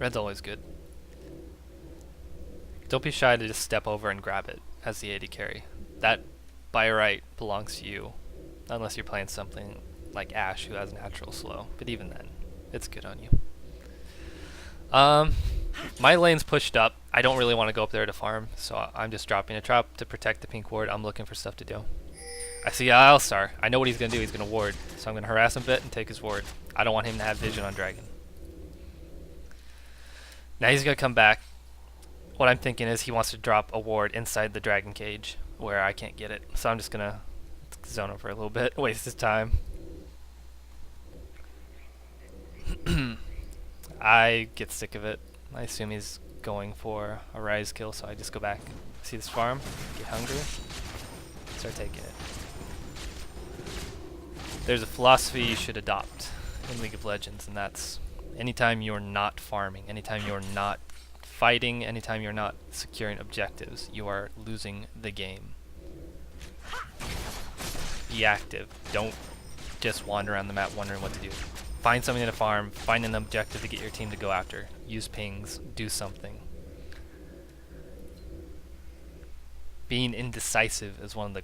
Red's always good. Don't be shy to just step over and grab it as the AD carry. That, by right, belongs to you. Unless you're playing something like Ashe, who has natural slow. But even then, it's good on you. My lane's pushed up. I don't really want to go up there to farm, so I'm just dropping a trap to protect the pink ward. I'm looking for stuff to do. I see Alistar. I know what he's going to do. He's going to ward. So I'm going to harass him a bit and take his ward. I don't want him to have vision on Dragon. Now he's going to come back. What I'm thinking is he wants to drop a ward inside the Dragon cage where I can't get it. So I'm just going to zone over a little bit. Waste his time. I get sick of it. I assume he's going for a rise kill, so I just go back. See this farm? Get hungry. Start taking it. There's a philosophy you should adopt in League of Legends, and that's anytime you're not farming, anytime you're not fighting, anytime you're not securing objectives, you are losing the game. Be active. Don't just wander around the map wondering what to do. Find something to farm, find an objective to get your team to go after. Use pings, do something. Being indecisive is one of the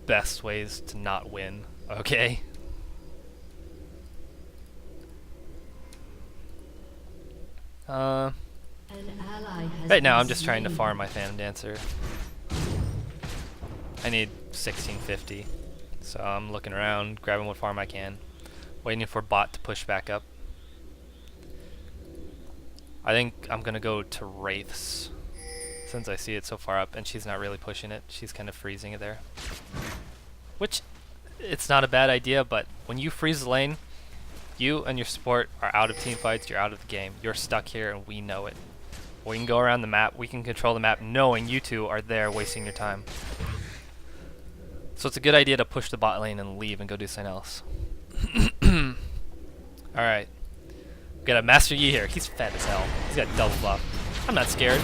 best ways to not win, okay? Right now I'm just trying to farm my Phantom Dancer. I need 1650, so I'm looking around, grabbing what farm I can. Waiting for bot to push back up. I think I'm gonna go to Wraiths since I see it so far up and she's not really pushing it. She's kind of freezing it there. Which, it's not a bad idea, but when you freeze the lane, you and your support are out of team fights, you're out of the game. You're stuck here and we know it. We can go around the map, we can control the map knowing you two are there wasting your time. So it's a good idea to push the bot lane and leave and go do something else. Alright. Got a Master Yi here. He's fat as hell. He's got double buff. I'm not scared.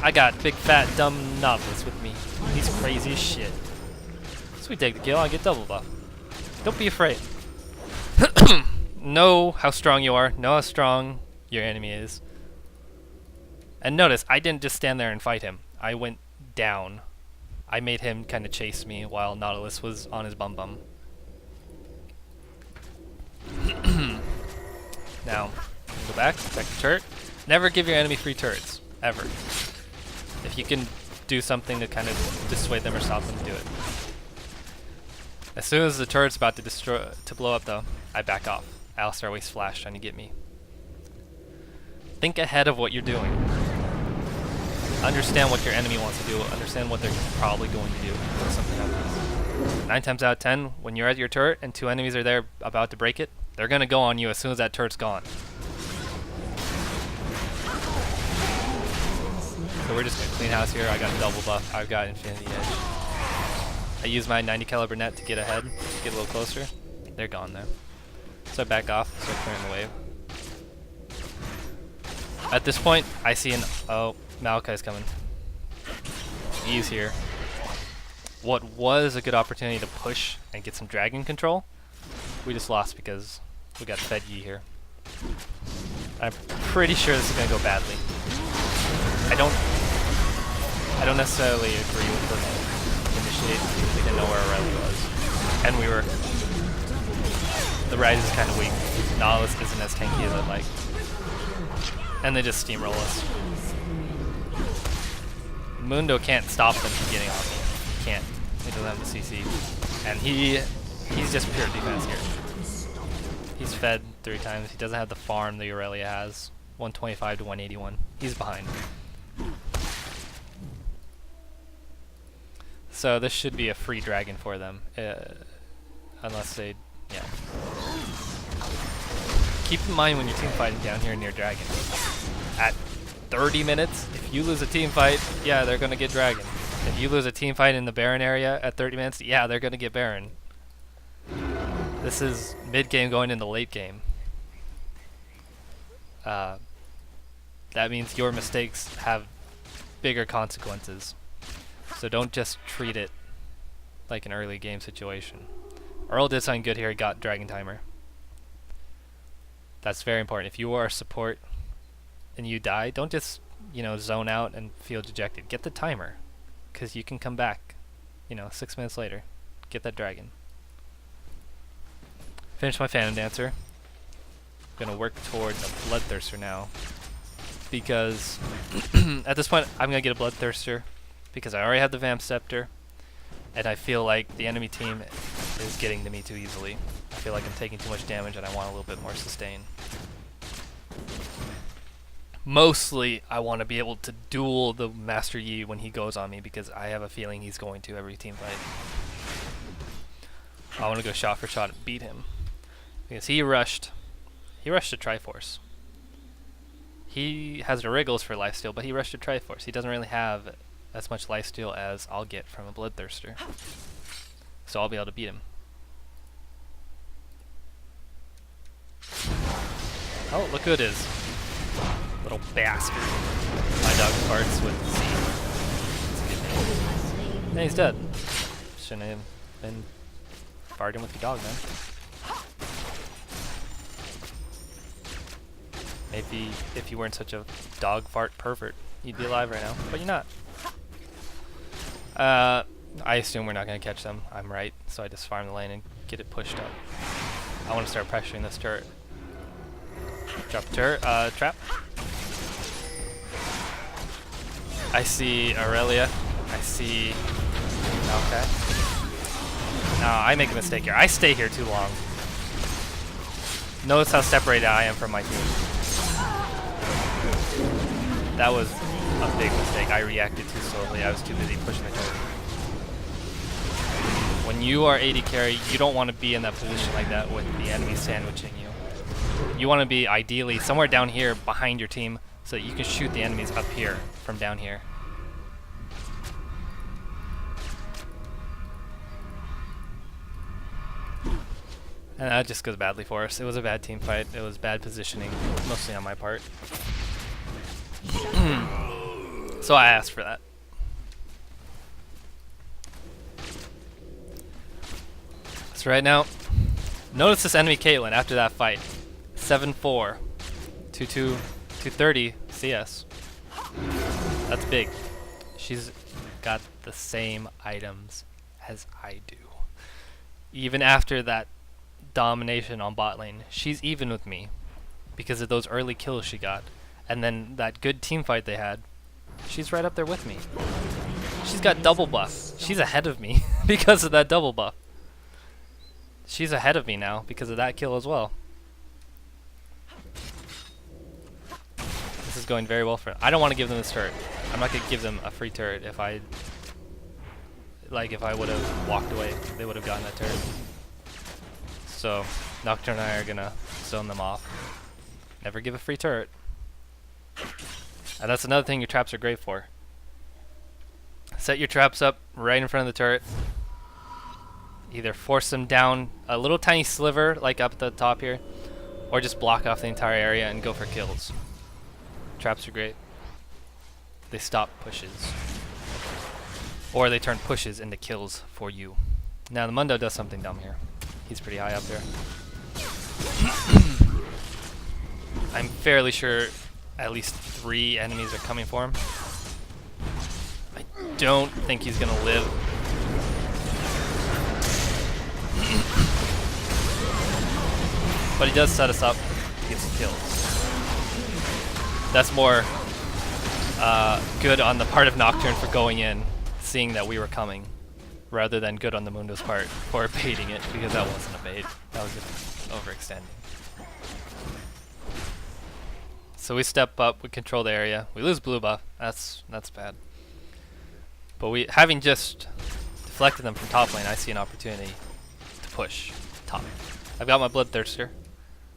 I got big fat dumb Nautilus with me. He's crazy as shit. So we take the kill, I get double buff. Don't be afraid. Know how strong you are. Know how strong your enemy is. And notice, I didn't just stand there and fight him. I went down. I made him kind of chase me while Nautilus was on his bum bum. Now, go back, protect the turret. Never give your enemy free turrets, ever. If you can do something to kind of dissuade them or stop them, do it. As soon as the turret's about to blow up though, I back off. Alistar wastes flash trying to get me. Think ahead of what you're doing. Understand what your enemy wants to do, understand what they're probably going to do when something happens. 9 times out of 10, when you're at your turret and two enemies are there about to break it, they're gonna go on you as soon as that turret's gone. So we're just gonna clean house here. I got a double buff, I've got Infinity Edge. I use my 90 caliber net to get ahead, get a little closer. They're gone though. So I back off, start clearing the wave. At this point, I see oh, Maokai's coming. He's here. What was a good opportunity to push and get some dragon control, we just lost because we got fed Yi here. I'm pretty sure this is gonna go badly. I don't necessarily agree with the initiate. We didn't know where Aurelia was, and the Rise is kind of weak. Nautilus isn't as tanky as I'd like, and they just steamroll us. Mundo can't stop them from getting on me. He can't. He doesn't have the CC, and he's just pure defense here. He's fed 3 times. He doesn't have the farm the Aurelia has. 125 to 181. He's behind. So this should be a free dragon for them, unless they, yeah. Keep in mind when you're team fighting down here near dragon. At 30 minutes, if you lose a team fight, yeah, they're gonna get dragon. If you lose a team fight in the Baron area at 30 minutes, yeah, they're gonna get Baron. This is mid game going into late game. That means your mistakes have bigger consequences. So don't just treat it like an early game situation. Earl did something good here, he got Dragon Timer. That's very important. If you are a support, and you die, don't just, zone out and feel dejected. Get the timer, because you can come back, 6 minutes later. Get that dragon. Finish my Phantom Dancer. I'm gonna work towards a Bloodthirster now, because at this point I'm gonna get a Bloodthirster because I already have the Vamp Scepter, and I feel like the enemy team is getting to me too easily. I feel like I'm taking too much damage and I want a little bit more sustain. Mostly I want to be able to duel the Master Yi when he goes on me, because I have a feeling he's going to every team fight. I want to go shot for shot and beat him, because he rushed to Triforce. He has the Wriggles for lifesteal, but he rushed to Triforce. He doesn't really have as much lifesteal as I'll get from a Bloodthirster, so I'll be able to beat him. Oh, look who it is. Little bastard. My dog farts with Z. That's a good name. And he's dead. Shouldn't have been farting with your dog, man. Maybe if you weren't such a dog fart pervert, you'd be alive right now, but you're not. I assume we're not going to catch them. I'm right, so I just farm the lane and get it pushed up. I want to start pressuring this turret. Drop the turret, trap. I see Aurelia. I see... Okay. No, I make a mistake here. I stay here too long. Notice how separated I am from my team. That was a big mistake. I reacted too slowly. I was too busy pushing the turret. When you are AD carry, you don't want to be in that position like that with the enemy sandwiching you. You want to be ideally somewhere down here behind your team so that you can shoot the enemies up here from down here. And that just goes badly for us. It was a bad team fight. It was bad positioning, mostly on my part. So I asked for that. So right now, notice this enemy Caitlyn after that fight. 7-4, 230 CS. That's big. She's got the same items as I do. Even after that domination on bot lane, she's even with me because of those early kills she got. And then that good team fight they had, she's right up there with me. She's got double buff. She's ahead of me because of that double buff. She's ahead of me now because of that kill as well. This is going very well for them. I don't want to give them this turret. I'm not going to give them a free turret. If I would have walked away, they would have gotten that turret. So Nocturne and I are going to zone them off. Never give a free turret. And that's another thing your traps are great for. Set your traps up right in front of the turret. Either force them down a little tiny sliver, like up at the top here, or just block off the entire area and go for kills. Traps are great. They stop pushes. Or they turn pushes into kills for you. Now the Mundo does something dumb here. He's pretty high up there. I'm fairly sure at least 3 enemies are coming for him. I don't think he's gonna live. But he does set us up to get some kills. That's more good on the part of Nocturne for going in, seeing that we were coming, rather than good on the Mundo's part for baiting it, because that wasn't a bait. That was just overextending. So we step up, we control the area, we lose blue buff. That's bad. But having just deflected them from top lane, I see an opportunity to push top. I've got my Bloodthirster.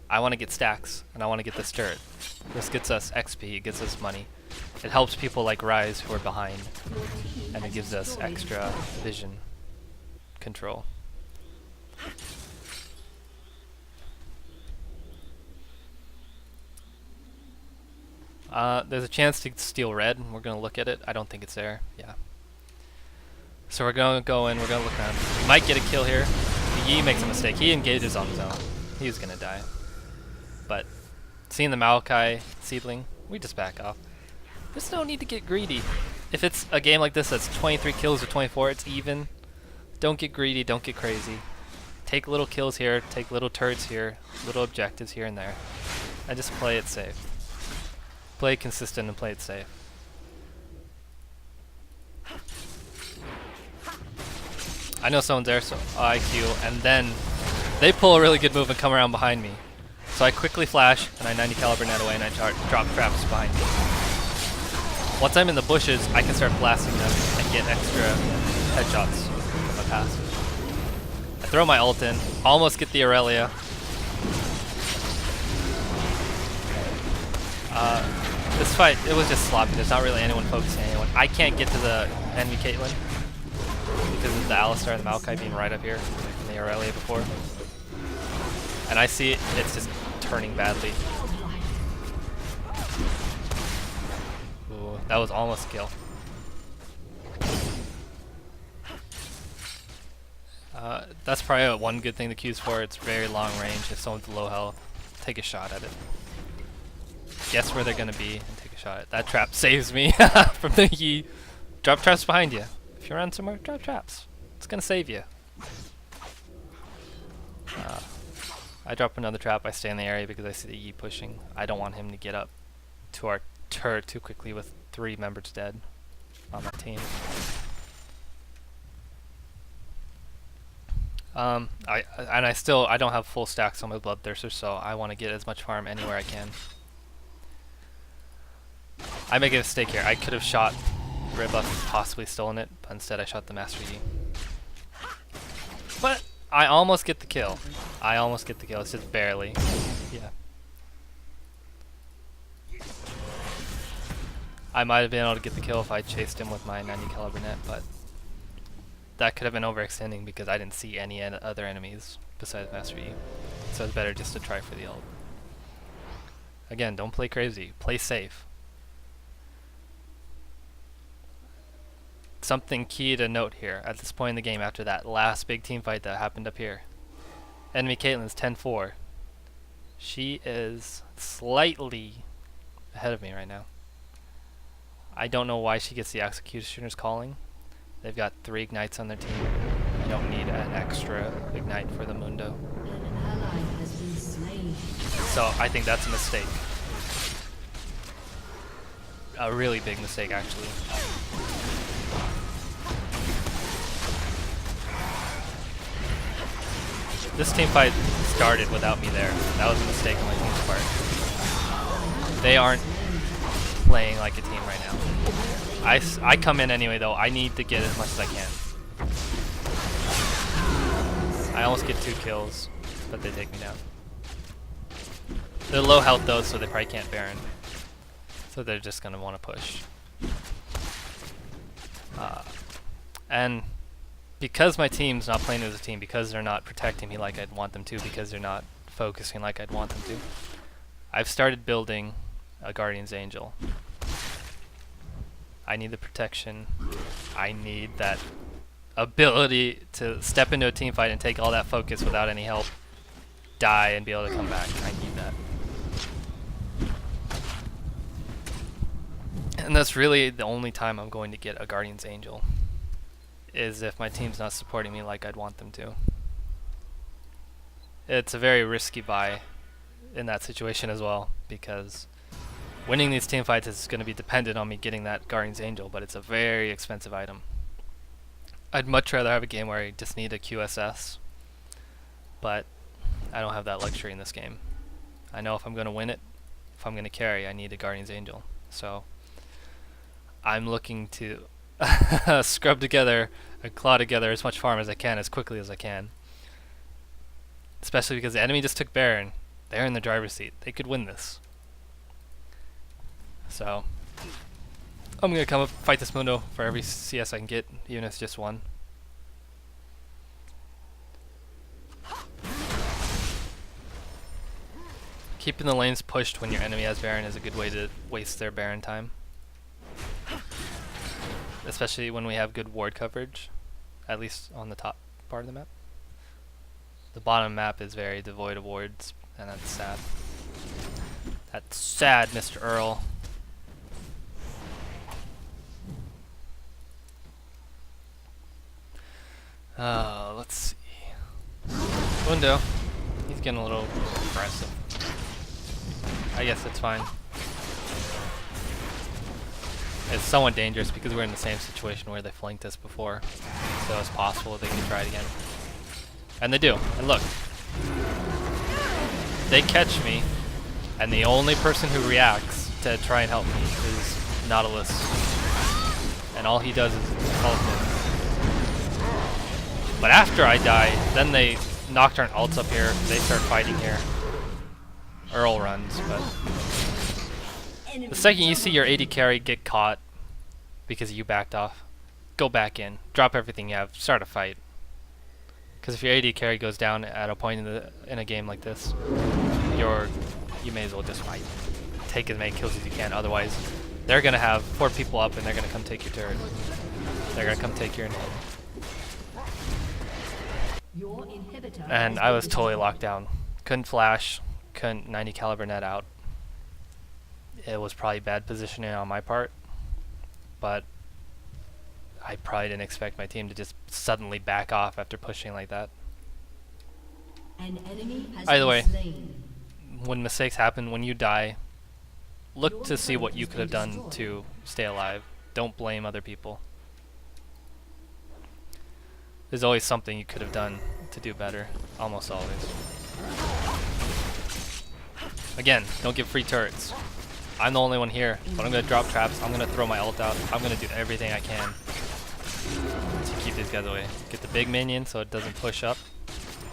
I want to get stacks, and I want to get this turret. This gets us XP, it gets us money. It helps people like Rise who are behind, and it gives us extra vision control. There's a chance to steal red, and we're going to look at it. I don't think it's there. Yeah. So we're going to go in, we're going to look around. We might get a kill here. Yi makes a mistake. He engages on his own. He's going to die. But seeing the Maokai seedling, We just back off. There's no need to get greedy. If it's a game like this that's 23 kills or 24, it's even. Don't get greedy, don't get crazy. Take little kills here, take little turrets here, little objectives here and there. And just play it safe. Play it consistent and play it safe. I know someone's there, so IQ, and then they pull a really good move and come around behind me. So I quickly flash, and I 90 caliber net away, and I drop traps behind me. Once I'm in the bushes, I can start blasting them and get extra headshots from my passive. I throw my ult in, almost get the Aurelia. This fight, it was just sloppy. There's not really anyone focusing on anyone. I can't get to the enemy Caitlyn because of the Alistar and the Maokai being right up here and the Aurelia before. And I see it, it's just turning badly. Ooh, that was almost a kill. That's probably one good thing the Q's for. It's very long range. If someone's low health, take a shot at it. Guess where they're gonna be and take a shot at it. That trap saves me from the Yi. Drop traps behind you. If you're around somewhere, drop traps. It's gonna save you. I drop another trap. I stay in the area because I see the Yi pushing. I don't want him to get up to our turret too quickly with 3 members dead on my team. I don't have full stacks on my Bloodthirster, so I want to get as much farm anywhere I can. I make a mistake here. I could have shot Red Buff and possibly stolen it, but instead I shot the Master Yi. But I almost get the kill. It's just barely. Yeah. I might have been able to get the kill if I chased him with my 90 caliber net, but that could have been overextending because I didn't see any other enemies besides Master Yi. So it's better just to try for the ult. Again, don't play crazy. Play safe. Something key to note here at this point in the game after that last big team fight that happened up here. Enemy Caitlyn's 10-4. She is slightly ahead of me right now. I don't know why she gets the Executioner's Calling. They've got 3 ignites on their team. You don't need an extra ignite for the Mundo. So I think that's a mistake. A really big mistake, actually. This team fight started without me there. That was a mistake on my team's part. They aren't playing like a team right now. I come in anyway though. I need to get as much as I can. I almost get 2 kills, but they take me down. They're low health though, so they probably can't Baron. So they're just gonna want to push. And because my team's not playing as a team, because they're not protecting me like I'd want them to, because they're not focusing like I'd want them to, I've started building a Guardian's Angel. I need the protection. I need that ability to step into a team fight and take all that focus without any help, die and be able to come back. I need that. And that's really the only time I'm going to get a Guardian's Angel, is if my team's not supporting me like I'd want them to. It's a very risky buy in that situation as well, because winning these team fights is going to be dependent on me getting that Guardian's Angel, but it's a very expensive item. I'd much rather have a game where I just need a QSS, but I don't have that luxury in this game. I know if I'm going to win it, if I'm going to carry, I need a Guardian's Angel. So I'm looking to scrub together and claw together as much farm as I can, as quickly as I can. Especially because the enemy just took Baron. They're in the driver's seat. They could win this. So I'm going to come up fight this Mundo for every CS I can get, even if it's just 1. Keeping the lanes pushed when your enemy has Baron is a good way to waste their Baron time. Especially when we have good ward coverage, at least on the top part of the map. The bottom map is very devoid of wards, and that's sad. That's sad, Mr. Earl. Let's see. Mundo. He's getting a little aggressive. I guess that's fine. It's somewhat dangerous because we're in the same situation where they flanked us before. So it's possible they can try it again. And they do. And look. They catch me, and the only person who reacts to try and help me is Nautilus. And all he does is help me. But after I die, then they Nocturne ults up here, they start fighting here. Earl runs, but the second you see your AD carry get caught because you backed off, go back in, drop everything you have, start a fight. Because if your AD carry goes down at a point in a game like this, you may as well just fight. Take as many kills as you can, otherwise they're gonna have 4 people up and they're gonna come take your turret. They're gonna come take your inhibitor. And I was totally locked down. Couldn't flash, couldn't 90 caliber net out. It was probably bad positioning on my part, but I probably didn't expect my team to just suddenly back off after pushing like that. Either way, when mistakes happen, when you die, look to see what you could have done to stay alive. Don't blame other people. There's always something you could have done to do better. Almost always. Again, don't give free turrets. I'm the only one here, but I'm going to drop traps. I'm going to throw my ult out. I'm going to do everything I can to keep these guys away. Get the big minion so it doesn't push up.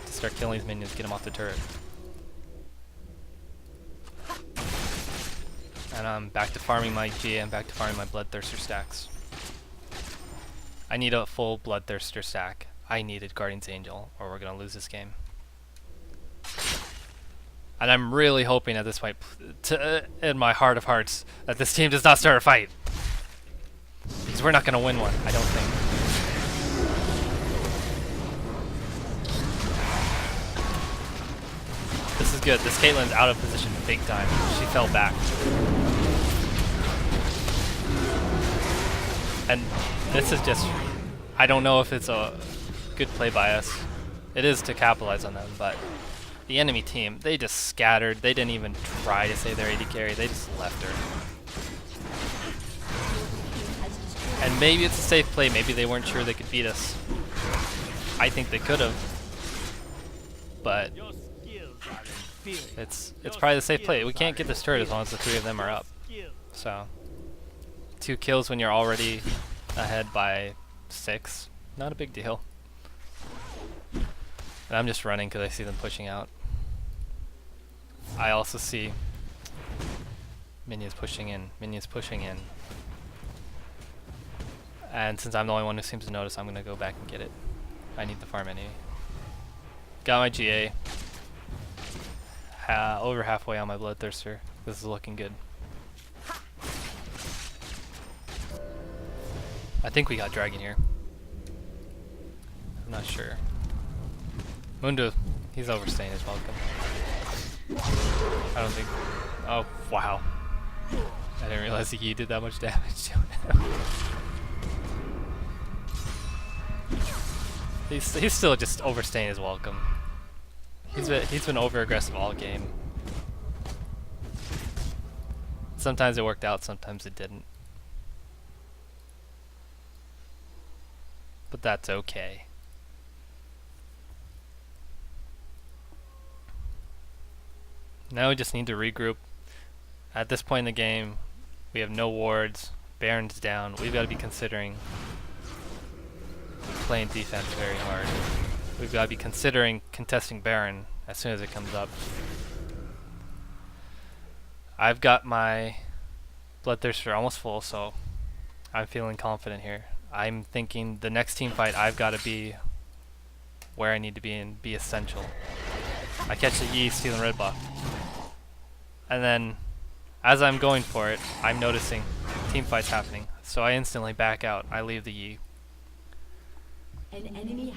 To start killing these minions, get them off the turret. And I'm back to farming my GA and back to farming my Bloodthirster stacks. I need a full Bloodthirster stack. I needed Guardian's Angel, or we're gonna lose this game. And I'm really hoping at this point, in my heart of hearts, that this team does not start a fight. Because we're not gonna win one, I don't think. This is good. This Caitlyn's out of position big time. She fell back. And this is just, I don't know if it's a good play by us. It is to capitalize on them, but the enemy team, they just scattered. They didn't even try to save their AD carry. They just left her. And maybe it's a safe play. Maybe they weren't sure they could beat us. I think they could have. But it's probably the safe play. We can't get this turret as long as the 3 of them are up. So 2 kills when you're already ahead by 6. Not a big deal. And I'm just running because I see them pushing out. I also see minions pushing in. Minions pushing in. And since I'm the only one who seems to notice, I'm going to go back and get it. I need the farm anyway. Got my GA. Over halfway on my Bloodthirster. This is looking good. I think we got Dragon here. I'm not sure. Mundo, he's overstaying his welcome. I don't think... Oh, wow. I didn't realize he did that much damage to him. He's still just overstaying his welcome. He's been over aggressive all game. Sometimes it worked out, sometimes it didn't. But that's okay. Now we just need to regroup. At this point in the game, we have no wards. Baron's down. We've got to be considering playing defense very hard. We've got to be considering contesting Baron as soon as it comes up. I've got my Bloodthirster almost full, so I'm feeling confident here. I'm thinking the next team fight I've got to be where I need to be and be essential. I catch the E, stealing red buff. And then, as I'm going for it, I'm noticing team fights happening. So I instantly back out. I leave the Yi.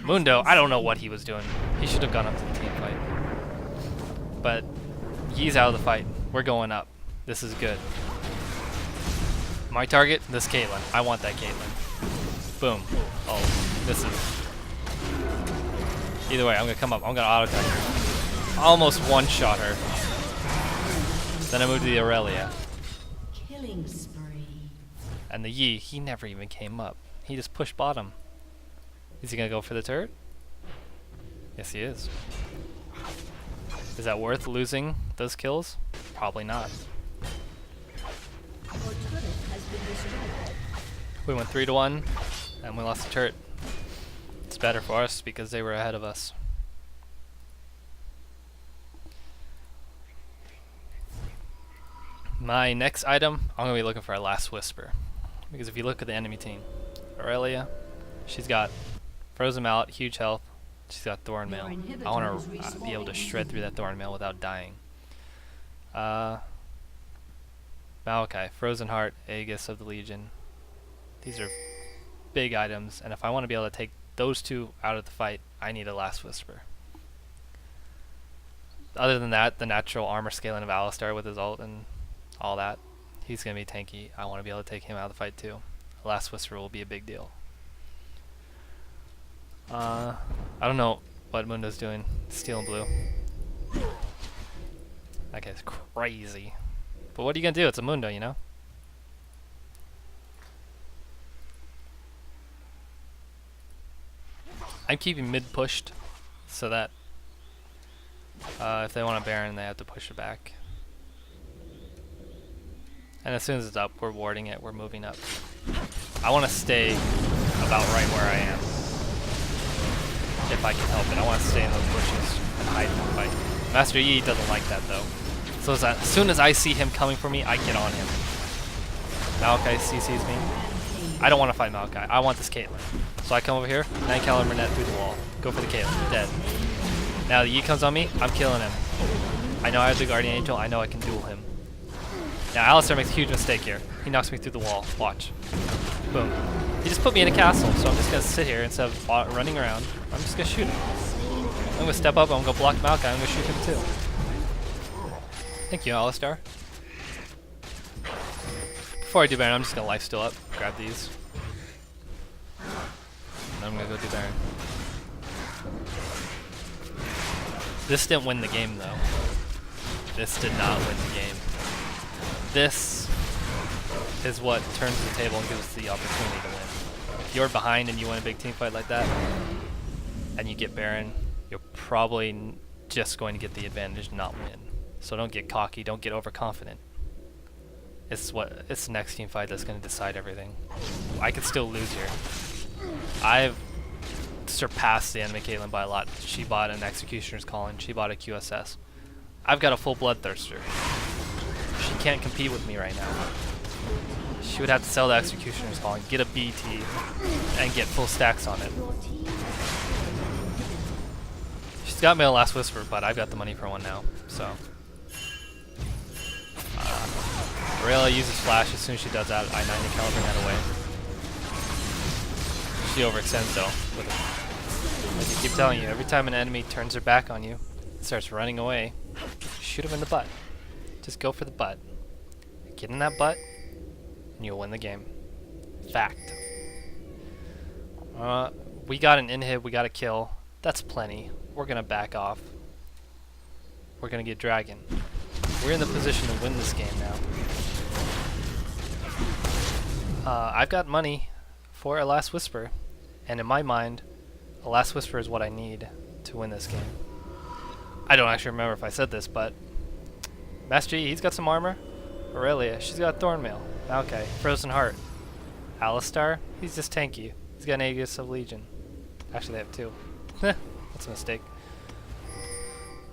Mundo, I don't know what he was doing. He should have gone up to the team fight. But Yi's out of the fight. We're going up. This is good. My target, this Caitlyn. I want that Caitlyn. Boom. Oh, this is Either way, I'm gonna come up. I'm gonna auto attack her. Almost one-shot her. Then I move to the Aurelia. Killing spree. And the Yi, he never even came up. He just pushed bottom. Is he gonna go for the turret? Yes, he is. Is that worth losing those kills? Probably not. Your turret has been destroyed. We went 3-1, and we lost the turret. It's better for us because they were ahead of us. My next item, I'm going to be looking for a Last Whisper. Because if you look at the enemy team, Aurelia, she's got Frozen Mallet, huge health. She's got Thorn Mail. I want to be able to shred through that Thorn Mail without dying. Maokai, Frozen Heart, Aegis of the Legion. These are big items, and if I want to be able to take those two out of the fight, I need a Last Whisper. Other than that, the natural armor scaling of Alistar with his ult and all that, he's going to be tanky. I want to be able to take him out of the fight too. A Last Whisper will be a big deal. I don't know what Mundo's doing. Steel and blue. That guy's crazy. But what are you going to do? It's a Mundo, you know? I'm keeping mid pushed so that if they want a Baron, they have to push it back. And as soon as it's up, we're warding it, we're moving up. I want to stay about right where I am. If I can help it. I want to stay in those bushes and hide in the fight. Master Yi doesn't like that though. So as soon as I see him coming for me, I get on him. Maokai CCs me. I don't want to fight Maokai. I want this Caitlyn. So I come over here, 9 caliber net through the wall. Go for the Caitlyn. Dead. Now the Yi comes on me, I'm killing him. I know I have the Guardian Angel, I know I can duel him. Now Alistar makes a huge mistake here. He knocks me through the wall. Watch. Boom. He just put me in a castle, so I'm just going to sit here instead of running around. I'm just going to shoot him. I'm going to step up, I'm going to block Maokai, I'm going to shoot him too. Thank you, Alistar. Before I do Baron, I'm just going to lifesteal up, grab these. And I'm going to go do Baron. This didn't win the game though. This did not win the game. This is what turns the table and gives us the opportunity to win. If you're behind and you win a big team fight like that, and you get Baron, you're probably just going to get the advantage, not win. So don't get cocky, don't get overconfident. It's the next team fight that's going to decide everything. I could still lose here. I've surpassed the enemy Caitlyn by a lot. She bought an Executioner's Calling, she bought a QSS. I've got a full Bloodthirster. She can't compete with me right now. She would have to sell the Executioner's Calling, get a BT, and get full stacks on it. She's got me a Last Whisper, but I've got the money for one now, so. Aurelia uses Flash. As soon as she does that, I 90 caliber net away. She overextends though. Like I keep telling you, every time an enemy turns their back on you, starts running away, shoot him in the butt. Just go for the butt. Get in that butt, and you'll win the game. Fact. We got an inhib, we got a kill. That's plenty. We're gonna back off. We're gonna get Dragon. We're in the position to win this game now. I've got money for a Last Whisper, and in my mind, a Last Whisper is what I need to win this game. I don't actually remember if I said this, but Master Yi, he's got some armor. Aurelia, she's got Thornmail. Okay, Frozen Heart. Alistar, he's just tanky. He's got an Aegis of Legion. Actually, they have two. That's a mistake.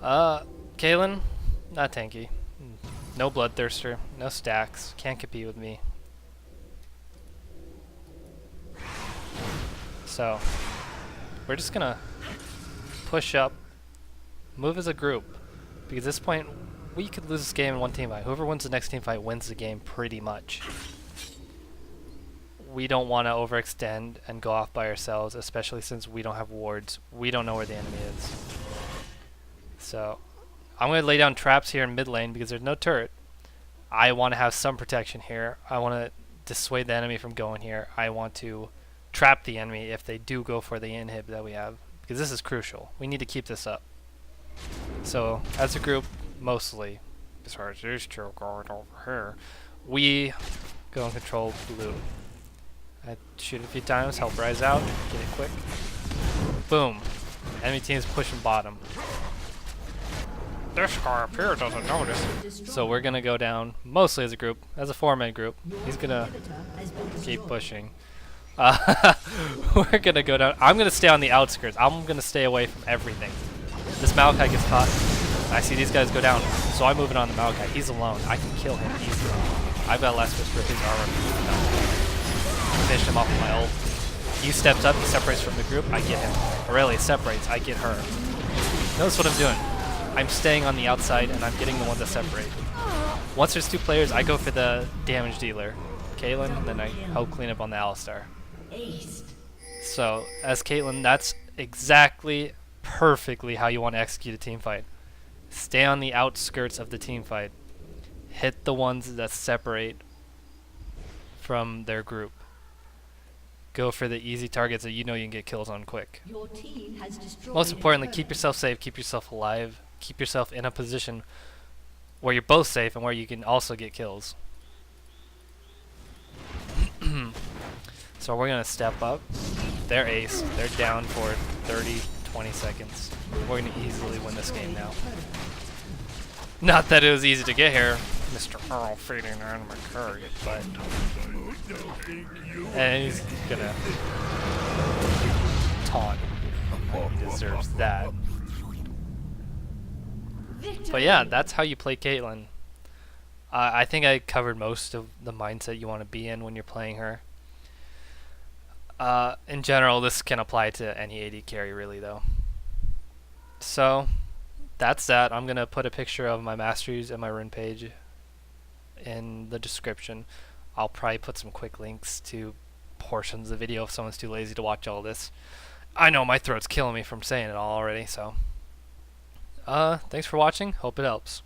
Caitlyn, not tanky. No Bloodthirster, no stacks, can't compete with me. So, we're just gonna push up, move as a group, because at this point, we could lose this game in one team fight. Whoever wins the next team fight wins the game pretty much. We don't want to overextend and go off by ourselves, especially since we don't have wards. We don't know where the enemy is. So, I'm going to lay down traps here in mid lane because there's no turret. I want to have some protection here. I want to dissuade the enemy from going here. I want to trap the enemy if they do go for the inhib that we have. because this is crucial. We need to keep this up. So, as a group, mostly, as far as these two going over here, we go and control blue. I shoot a few times, help Rise out, get it quick. Boom. Enemy team's pushing bottom. This guy up here doesn't notice. So we're gonna go down, mostly as a group, as a 4-man group. He's gonna keep pushing. We're gonna go down. I'm gonna stay on the outskirts. I'm gonna stay away from everything. This Maokai gets caught. I see these guys go down, so I'm moving on the Maokai. He's alone. I can kill him easily. I've got last whisper of his armor. Finish him off with my ult. He steps up, he separates from the group, I get him. Aurelia separates, I get her. Notice what I'm doing. I'm staying on the outside and I'm getting the ones that separate. Once there's 2 players, I go for the damage dealer, Caitlyn, and then I help clean up on the Alistar. So, as Caitlyn, that's exactly, perfectly how you want to execute a team fight. Stay on the outskirts of the team fight. Hit the ones that separate from their group. Go for the easy targets that you know you can get kills on quick. Your team has destroyed Most importantly, a keep turret. yourself safe, keep yourself alive, keep yourself in a position where you're both safe and where you can also get kills. So we're going to step up. They're ace. They're down for 30, 20 seconds. We're going to easily win this game now. Not that it was easy to get here, Mr. Earl feeding the enemy target, but... And he's gonna taunt. He deserves that. But yeah, that's how you play Caitlyn. I think I covered most of the mindset you want to be in when you're playing her. In general, this can apply to any AD carry really though. So, that's that. I'm going to put a picture of my masteries and my rune page in the description. I'll probably put some quick links to portions of the video if someone's too lazy to watch all this. I know my throat's killing me from saying it all already, so. Thanks for watching. Hope it helps.